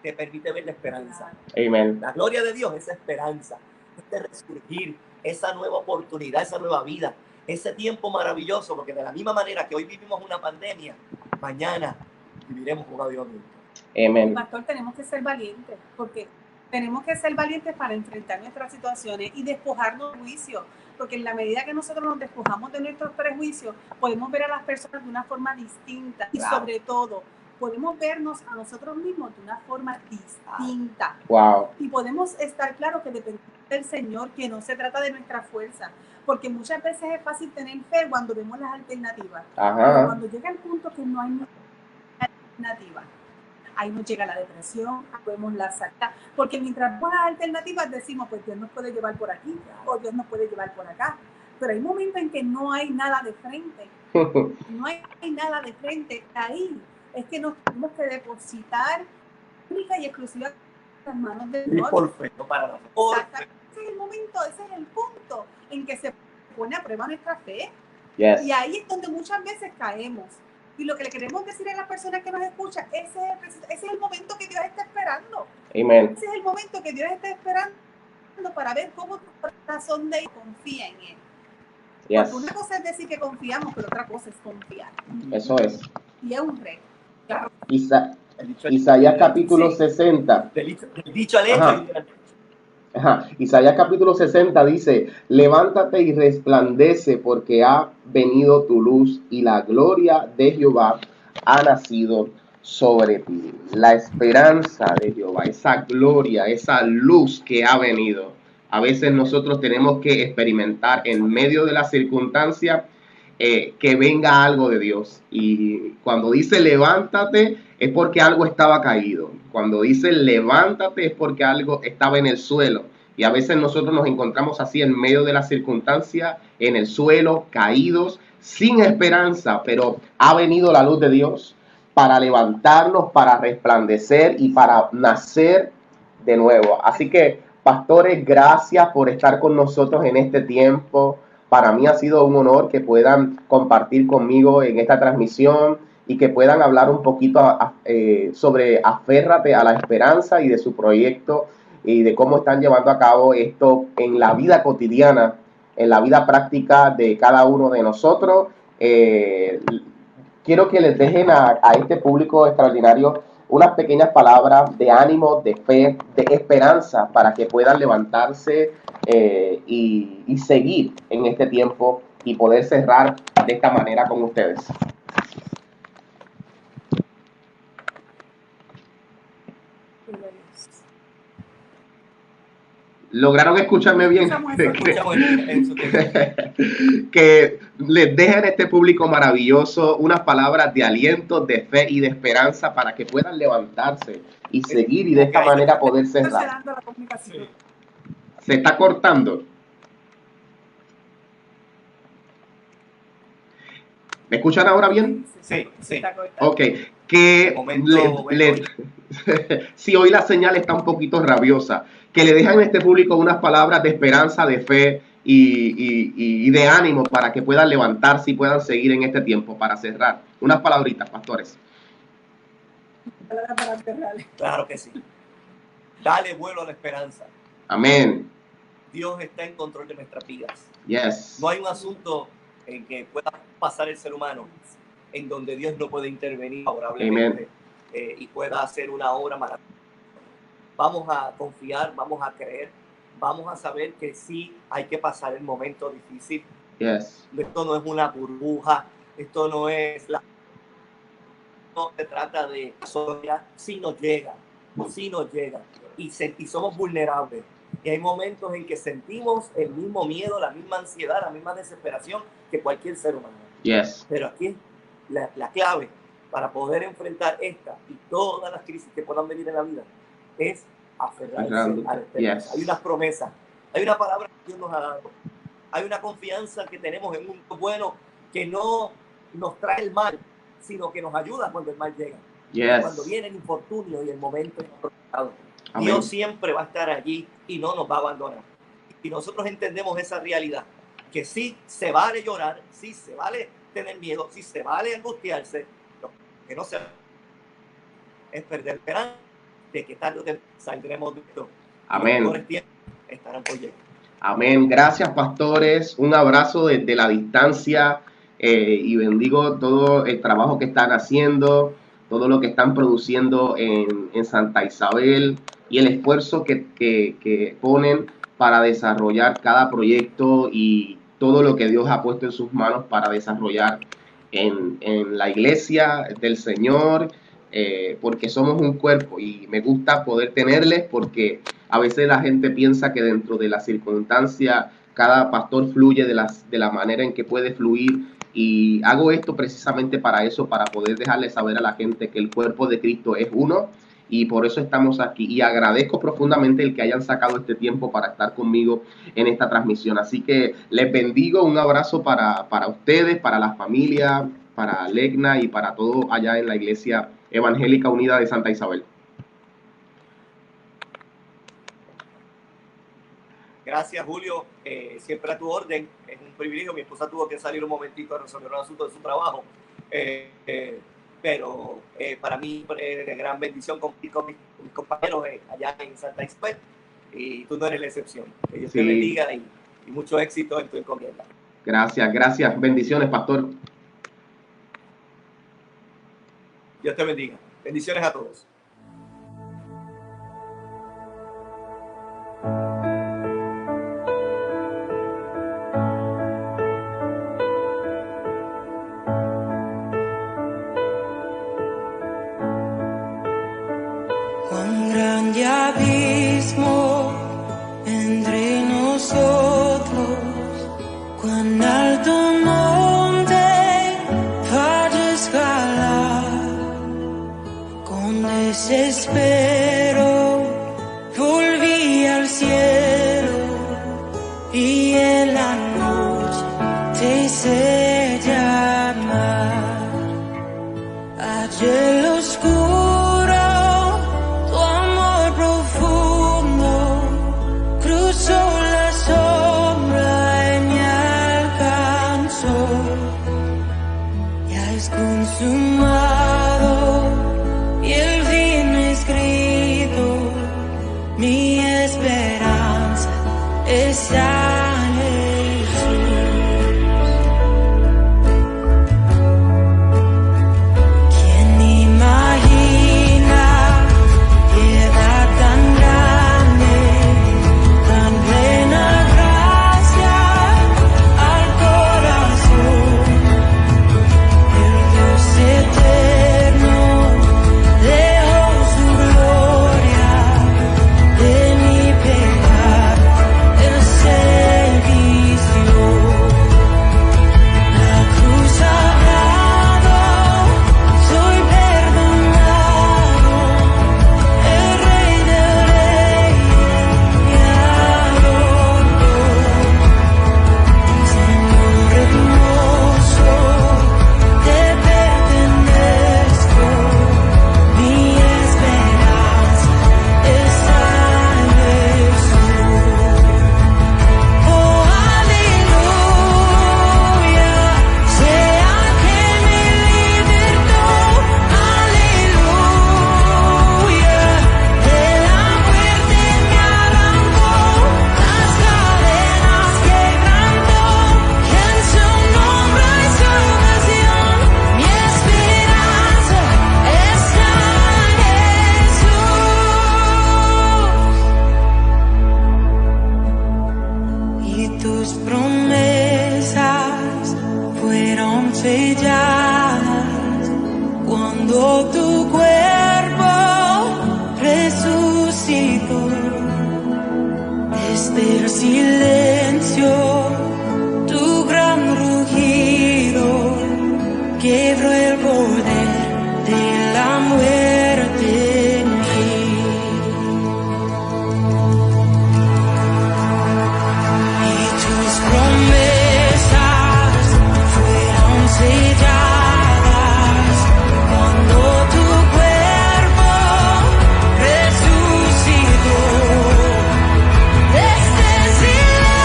te permite ver la esperanza. Amen. La gloria de Dios es esperanza, este resurgir, esa nueva oportunidad, esa nueva vida, ese tiempo maravilloso, porque de la misma manera que hoy vivimos una pandemia, mañana viviremos un avivamiento. Amén. Pastor, tenemos que ser valientes, porque tenemos que ser valientes para enfrentar nuestras situaciones y despojarnos de juicio, porque en la medida que nosotros nos despojamos de nuestros prejuicios, podemos ver a las personas de una forma distinta y Claro. sobre todo podemos vernos a nosotros mismos de una forma distinta. Wow. Y podemos estar claros que dependemos del Señor, que no se trata de nuestra fuerza, porque muchas veces es fácil tener fe cuando vemos las alternativas, pero Ajá. cuando llega el punto que no hay alternativa, ahí nos llega la depresión, vemos la salida, porque mientras vemos las alternativas decimos, pues Dios nos puede llevar por aquí o Dios nos puede llevar por acá, pero hay momentos en que no hay nada de frente, no hay nada de frente, ahí es que nos tenemos que depositar única y exclusiva en las manos del Y Señor. por fe, no para nada. Por fe. Exacto. Ese es el momento, ese es el punto en que se pone a prueba nuestra fe. Yes. Y ahí es donde muchas veces caemos. Y lo que le queremos decir a las personas que nos escuchan, ese es el momento que Dios está esperando. Amen. Ese es el momento que Dios está esperando para ver cómo tu corazón de él confía en él. Yes. Porque una cosa es decir que confiamos, pero otra cosa es confiar. Eso es. Y es un reto. Claro. El dicho- Isaías capítulo Sí. 60. Del dicho al hecho. Ajá. Ajá. Isaías capítulo 60 dice, levántate y resplandece porque ha venido tu luz y la gloria de Jehová ha nacido sobre ti. La esperanza de Jehová, esa gloria, esa luz que ha venido. A veces nosotros tenemos que experimentar en medio de la circunstancia que venga algo de Dios. Y cuando dice levántate es porque algo estaba caído. Cuando dice levántate es porque algo estaba en el suelo. Y a veces nosotros nos encontramos así en medio de la circunstancia, en el suelo, caídos, sin esperanza. Pero ha venido la luz de Dios para levantarnos, para resplandecer y para nacer de nuevo. Así que, pastores, gracias por estar con nosotros en este tiempo. Para mí ha sido un honor que puedan compartir conmigo en esta transmisión y que puedan hablar un poquito sobre Aférrate a la Esperanza y de su proyecto y de cómo están llevando a cabo esto en la vida cotidiana, en la vida práctica de cada uno de nosotros. Quiero que les dejen a este público extraordinario unas pequeñas palabras de ánimo, de fe, de esperanza para que puedan levantarse y seguir en este tiempo y poder cerrar de esta manera con ustedes. ¿Lograron escucharme bien? Escuchamos en su tiempo. Que les dejen a este público maravilloso unas palabras de aliento, de fe y de esperanza para que puedan levantarse y seguir y de esta manera poder cerrar. Cancelando la comunicación. Sí. Se está cortando. ¿Me escuchan ahora bien? Sí, sí. Está cortado. Ok. Que De momento, si hoy la señal está un poquito rabiosa, que le dejan a este público unas palabras de esperanza, de fe y de ánimo para que puedan levantarse y puedan seguir en este tiempo para cerrar. Unas palabritas, pastores. Palabra para cerrar. Claro que sí. Dale vuelo a la esperanza. Amén. Dios está en control de nuestras vidas. Yes. No hay un asunto en que pueda pasar el ser humano en donde Dios no puede intervenir favorablemente y pueda hacer una obra maravillosa. Vamos a confiar, vamos a creer, vamos a saber que sí hay que pasar el momento difícil. Yes. Esto no es una burbuja, esto no es la... No se trata de soledad, sí nos llega y somos vulnerables. Y hay momentos en que sentimos el mismo miedo, la misma ansiedad, la misma desesperación que cualquier ser humano. Yes. Pero aquí la clave para poder enfrentar esta y todas las crisis que puedan venir en la vida es aferrarse a la esperanza. Yes. Hay unas promesas, hay una palabra que Dios nos ha dado, hay una confianza que tenemos en un Dios bueno que no nos trae el mal, sino que nos ayuda cuando el mal llega. Yes. Cuando viene el infortunio y el momento inapropiado. Amén. Dios siempre va a estar allí y no nos va a abandonar. Y nosotros entendemos esa realidad, que sí se vale llorar, sí se vale tener miedo, sí se vale angustiarse, lo que no se vale es perder esperanza de que tarde o temprano saldremos de esto. Amén. Los mejores tiempos estarán por llegar. Amén. Gracias, pastores. Un abrazo desde la distancia y bendigo todo el trabajo que están haciendo, todo lo que están produciendo en Santa Isabel y el esfuerzo que ponen para desarrollar cada proyecto y todo lo que Dios ha puesto en sus manos para desarrollar en la iglesia del Señor, porque somos un cuerpo y me gusta poder tenerles porque a veces la gente piensa que dentro de la circunstancia cada pastor fluye de la manera en que puede fluir, y hago esto precisamente para eso, para poder dejarle saber a la gente que el cuerpo de Cristo es uno, y por eso estamos aquí, y agradezco profundamente el que hayan sacado este tiempo para estar conmigo en esta transmisión. Así que les bendigo, un abrazo para ustedes, para la familia, para Legna y para todo allá en la Iglesia Evangélica Unida de Santa Isabel. Gracias, Julio. Siempre a tu orden. Es un privilegio. Mi esposa tuvo que salir un momentito a resolver un asunto de su trabajo. Pero para mí es de gran bendición compartir con mis compañeros allá en Santa Isabel. Y tú no eres la excepción. Que Dios te bendiga y mucho éxito en tu encomienda. Gracias, gracias. Bendiciones, pastor. Dios te bendiga. Bendiciones a todos. Cuán grande abismo entre nosotros, cuán alto monte para escalar. Con desespero volví al cielo y en la noche te hice llamar. Ayer lo oscuro, tu amor profundo cruzó la sombra y me alcanzó. Ya es consumado y el fin escrito, mi esperanza está en Jesús. ¿Quién imagina piedad tan grande, tan plena gracia al corazón? El Dios eterno dejó su gloria de mi pecado, el servicio. La cruz sagrado, soy perdonado, el Rey de Reyes me adoró. Señor hermoso, te pertenezco, mi esperanza está en Jesús. Oh, aleluya, sea que me libertó, aleluya, de la muerte me arrancó, las cadenas quebrantó, y en su nombre hay salvación, mi esperanza está en Jesús. Y tus promesas fueron selladas cuando tu cuerpo resucitó. Desde el silencio, tu gran rugido quebró el poder de la muerte en mí. Y tus promesas fueron selladas cuando tu cuerpo resucitó. Desde el silencio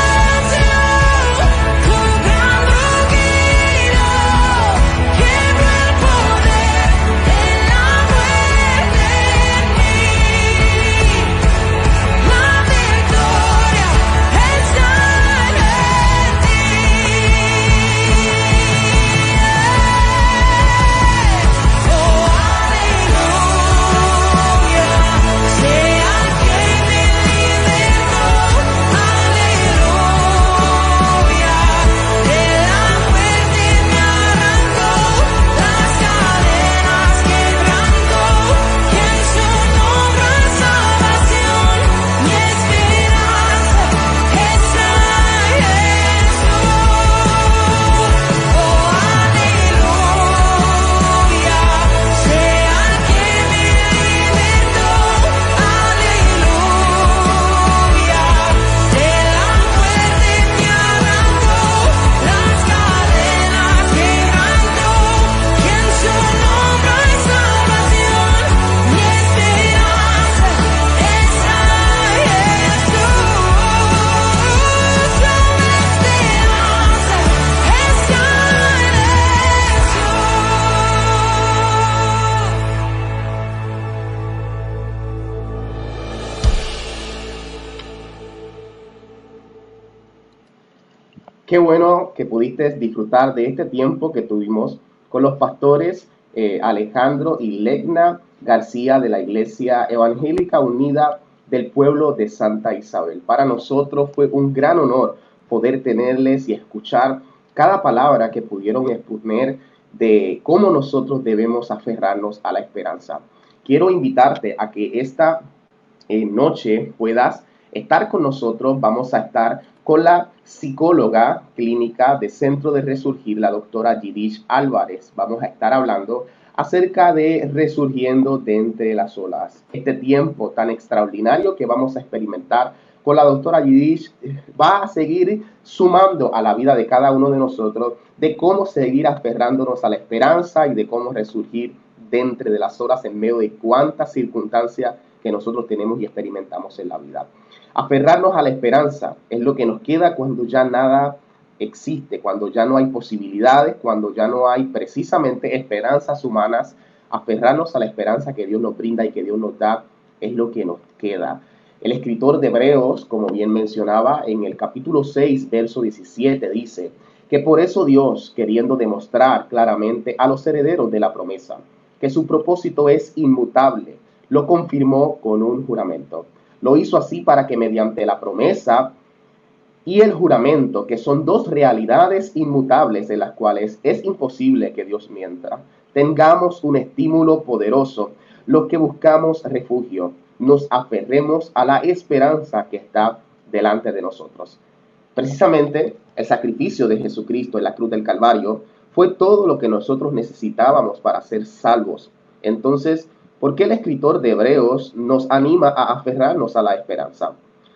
Qué bueno que pudiste disfrutar de este tiempo que tuvimos con los pastores Alejandro y Legna García de la Iglesia Evangélica Unida del pueblo de Santa Isabel. Para nosotros fue un gran honor poder tenerles y escuchar cada palabra que pudieron exponer de cómo nosotros debemos aferrarnos a la esperanza. Quiero invitarte a que esta noche puedas estar con nosotros. Vamos a estar con la psicóloga clínica de Centro de Resurgir, la doctora Yidish Álvarez. Vamos a estar hablando acerca de resurgiendo de entre las olas. Este tiempo tan extraordinario que vamos a experimentar con la doctora Yidish va a seguir sumando a la vida de cada uno de nosotros de cómo seguir aferrándonos a la esperanza y de cómo resurgir de entre de las olas en medio de cuántas circunstancias que nosotros tenemos y experimentamos en la vida. Aferrarnos a la esperanza es lo que nos queda cuando ya nada existe, cuando ya no hay posibilidades, cuando ya no hay precisamente esperanzas humanas. Aferrarnos a la esperanza que Dios nos brinda y que Dios nos da es lo que nos queda. El escritor de Hebreos, como bien mencionaba, en el capítulo 6, verso 17, dice que por eso Dios, queriendo demostrar claramente a los herederos de la promesa que su propósito es inmutable, lo confirmó con un juramento. Lo hizo así para que mediante la promesa y el juramento, que son dos realidades inmutables en las cuales es imposible que Dios mienta, tengamos un estímulo poderoso, los que buscamos refugio, nos aferremos a la esperanza que está delante de nosotros. Precisamente el sacrificio de Jesucristo en la cruz del Calvario fue todo lo que nosotros necesitábamos para ser salvos. Entonces, ¿por qué el escritor de Hebreos nos anima a aferrarnos a la esperanza?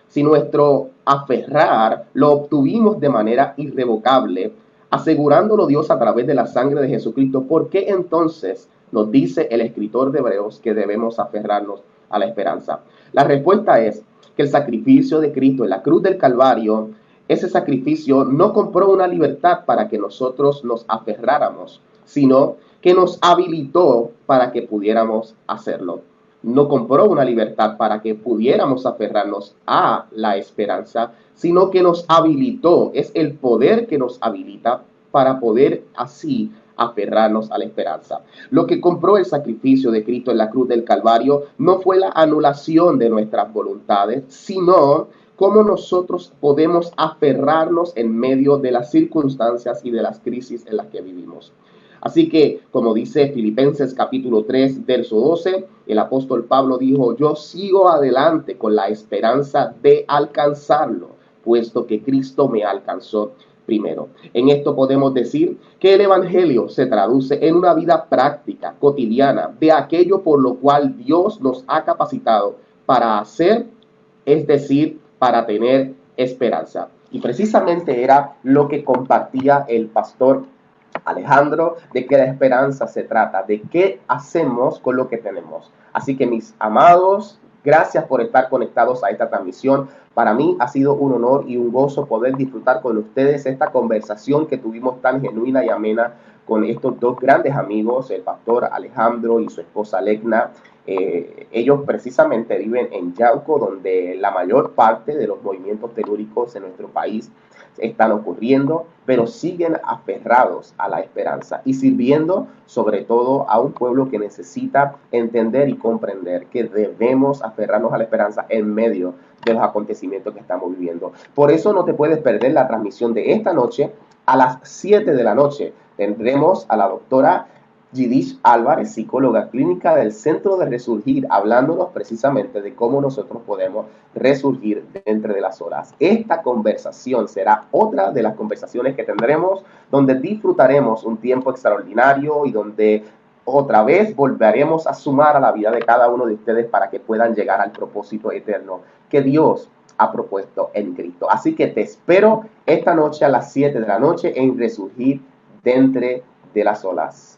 Si nuestro aferrar lo obtuvimos de manera irrevocable, asegurándolo Dios a través de la sangre de Jesucristo, ¿por qué entonces nos dice el escritor de Hebreos que debemos aferrarnos a la esperanza? La respuesta es que el sacrificio de Cristo en la cruz del Calvario, ese sacrificio no compró una libertad para que nosotros nos aferráramos, sino que nos habilitó para que pudiéramos hacerlo. No compró una libertad para que pudiéramos aferrarnos a la esperanza, sino que nos habilitó. Es el poder que nos habilita para poder así aferrarnos a la esperanza. Lo que compró el sacrificio de Cristo en la cruz del Calvario no fue la anulación de nuestras voluntades, sino cómo nosotros podemos aferrarnos en medio de las circunstancias y de las crisis en las que vivimos. Así que, como dice Filipenses capítulo 3, verso 12, el apóstol Pablo dijo, yo sigo adelante con la esperanza de alcanzarlo, puesto que Cristo me alcanzó primero. En esto podemos decir que el Evangelio se traduce en una vida práctica, cotidiana, de aquello por lo cual Dios nos ha capacitado para hacer, es decir, para tener esperanza. Y precisamente era lo que compartía el pastor Alejandro, de qué la esperanza se trata, de qué hacemos con lo que tenemos. Así que mis amados, gracias por estar conectados a esta transmisión. Para mí ha sido un honor y un gozo poder disfrutar con ustedes esta conversación que tuvimos tan genuina y amena con estos dos grandes amigos, el pastor Alejandro y su esposa Legna. Ellos precisamente viven en Yauco, donde la mayor parte de los movimientos telúricos en nuestro país están ocurriendo, pero siguen aferrados a la esperanza y sirviendo sobre todo a un pueblo que necesita entender y comprender que debemos aferrarnos a la esperanza en medio de los acontecimientos que estamos viviendo. Por eso no te puedes perder la transmisión de esta noche a las 7 de la noche. Tendremos a la doctora Yidish Álvarez, psicóloga clínica del Centro de Resurgir, hablándonos precisamente de cómo nosotros podemos resurgir de entre las olas. Esta conversación será otra de las conversaciones que tendremos, donde disfrutaremos un tiempo extraordinario y donde otra vez volveremos a sumar a la vida de cada uno de ustedes para que puedan llegar al propósito eterno que Dios ha propuesto en Cristo. Así que te espero esta noche a las 7 de la noche en Resurgir de entre de las olas.